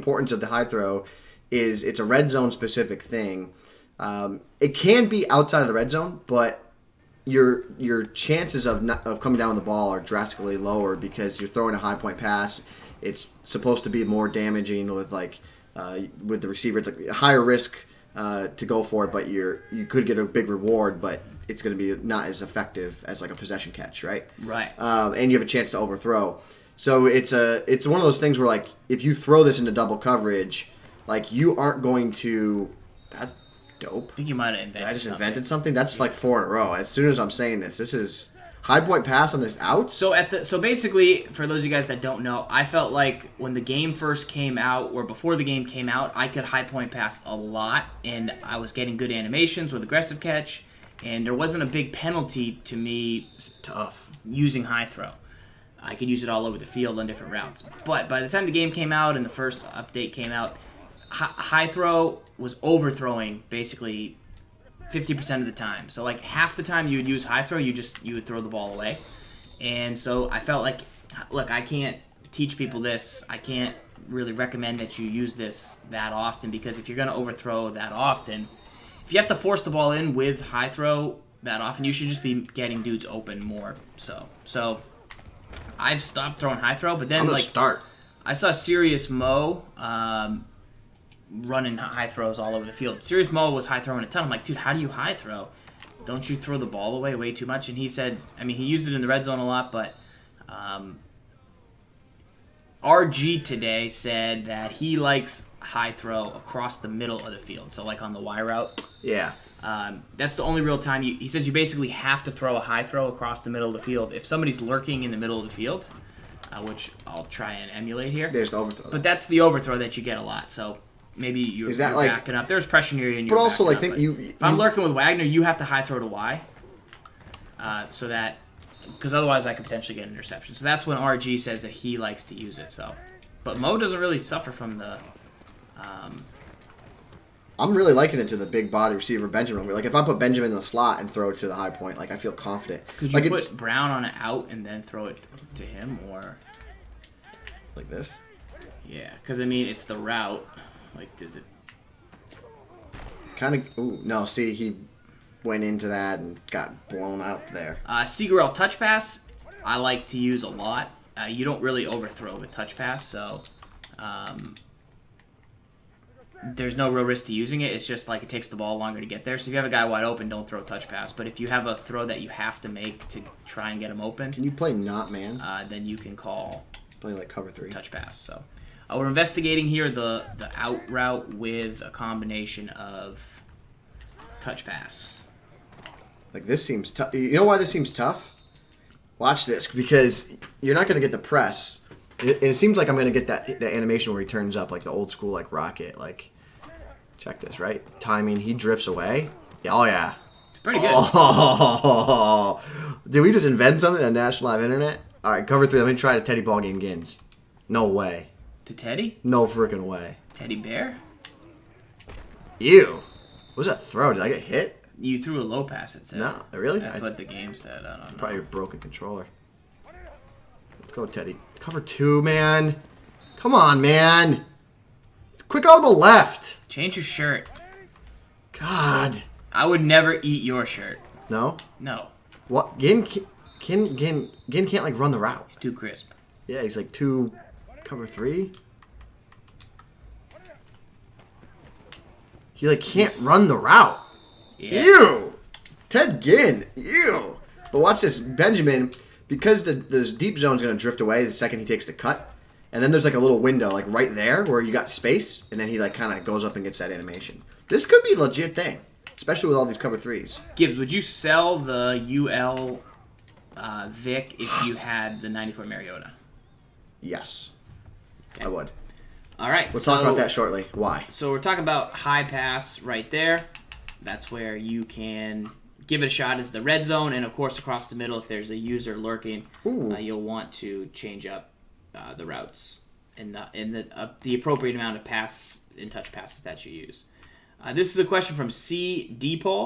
importance of the high throw is it's a red zone specific thing. It can be outside of the red zone, but your chances of coming down with the ball are drastically lower because you're throwing a high point pass. It's supposed to be more damaging with with the receiver. It's a higher risk to go for it, but you could get a big reward, but it's going to be not as effective as like a possession catch, right? Right. And you have a chance to overthrow. So it's one of those things where like if you throw this into double coverage, like you aren't going to. That's dope. I think you might have invented. I just invented something. That's like 4 in a row. As soon as I'm saying this is high point pass on this outs. So basically, for those of you guys that don't know, I felt like when the game first came out, or before the game came out, I could high point pass a lot, and I was getting good animations with aggressive catch, and there wasn't a big penalty to me. It's tough using high throw. I could use it all over the field on different routes. But by the time the game came out and the first update came out, high throw was overthrowing basically 50% of the time. So like half the time you would use high throw, you would throw the ball away. And so I felt like, look, I can't teach people this. I can't really recommend that you use this that often, because if you're going to overthrow that often, if you have to force the ball in with high throw that often, you should just be getting dudes open more. So I've stopped throwing high throw, but then I'm gonna start. I saw Serious Mo running high throws all over the field. Serious Mo was high throwing a ton. I'm like, dude, how do you high throw? Don't you throw the ball away way too much? And he said, I mean, he used it in the red zone a lot, but RG today said that he likes high throw across the middle of the field. So like on the Y route. Yeah. That's the only real time he says you basically have to throw a high throw across the middle of the field. If somebody's lurking in the middle of the field, which I'll try and emulate here. There's the overthrow. But that's the overthrow that you get a lot. So maybe you're backing up. There's pressure near you, and you're but also like backing up. if I'm lurking with Wagner, you have to high throw to Y, so that because otherwise I could potentially get an interception. So that's when RG says that he likes to use it. So, but Mo doesn't really suffer from the. I'm really liking it to the big body receiver Benjamin. Like if I put Benjamin in the slot and throw it to the high point, like I feel confident. Could you put Brown on an out and then throw it to him, or like this? Yeah, because I mean it's the route. Like, does it kind of? Ooh, no. See, he went into that and got blown out there. Seagull touch pass, I like to use a lot. You don't really overthrow with touch pass, so there's no real risk to using it. It's just like it takes the ball longer to get there. So if you have a guy wide open, don't throw touch pass. But if you have a throw that you have to make to try and get him open, can you play not man? Then you can play like cover 3 touch pass. So we're investigating here the out route with a combination of touch pass. Like this seems tough. You know why this seems tough? Watch this, because you're not going to get the press. It seems like I'm going to get that animation where he turns up like the old school like rocket. Like, check this, right? Timing, he drifts away. Yeah, oh yeah. It's pretty good. Oh, did we just invent something on National Live Internet? All right, cover 3. Let me try to Teddy ball game Gins. No way. To Teddy? No freaking way. Teddy Bear? Ew. What was that throw? Did I get hit? You threw a low pass, it said. No, really? That's what the game said. I don't know. Probably a broken controller. Let's go, Teddy. Cover 2, man. Come on, man. Quick audible left. Change your shirt. God. I would never eat your shirt. No? No. What? Ginn can't like run the route. He's too crisp. Yeah, he's like too cover 3. He like can't run the route. Yeah. Ew. Ted Ginn. Ew. But watch this, Benjamin. Because this deep zone's going to drift away the second he takes the cut, and then there's like a little window like right there where you got space, and then he like kind of goes up and gets that animation. This could be a legit thing, especially with all these cover 3s. Gibbs, would you sell the UL Vic if you had the 94 Mariota? Yes, okay. I would. All right. We'll talk about that shortly. Why? So we're talking about high pass right there. That's where you can give it a shot as the red zone, and of course across the middle if there's a user lurking, you'll want to change up the routes and the appropriate amount of pass and touch passes that you use. This is a question from C. Depol.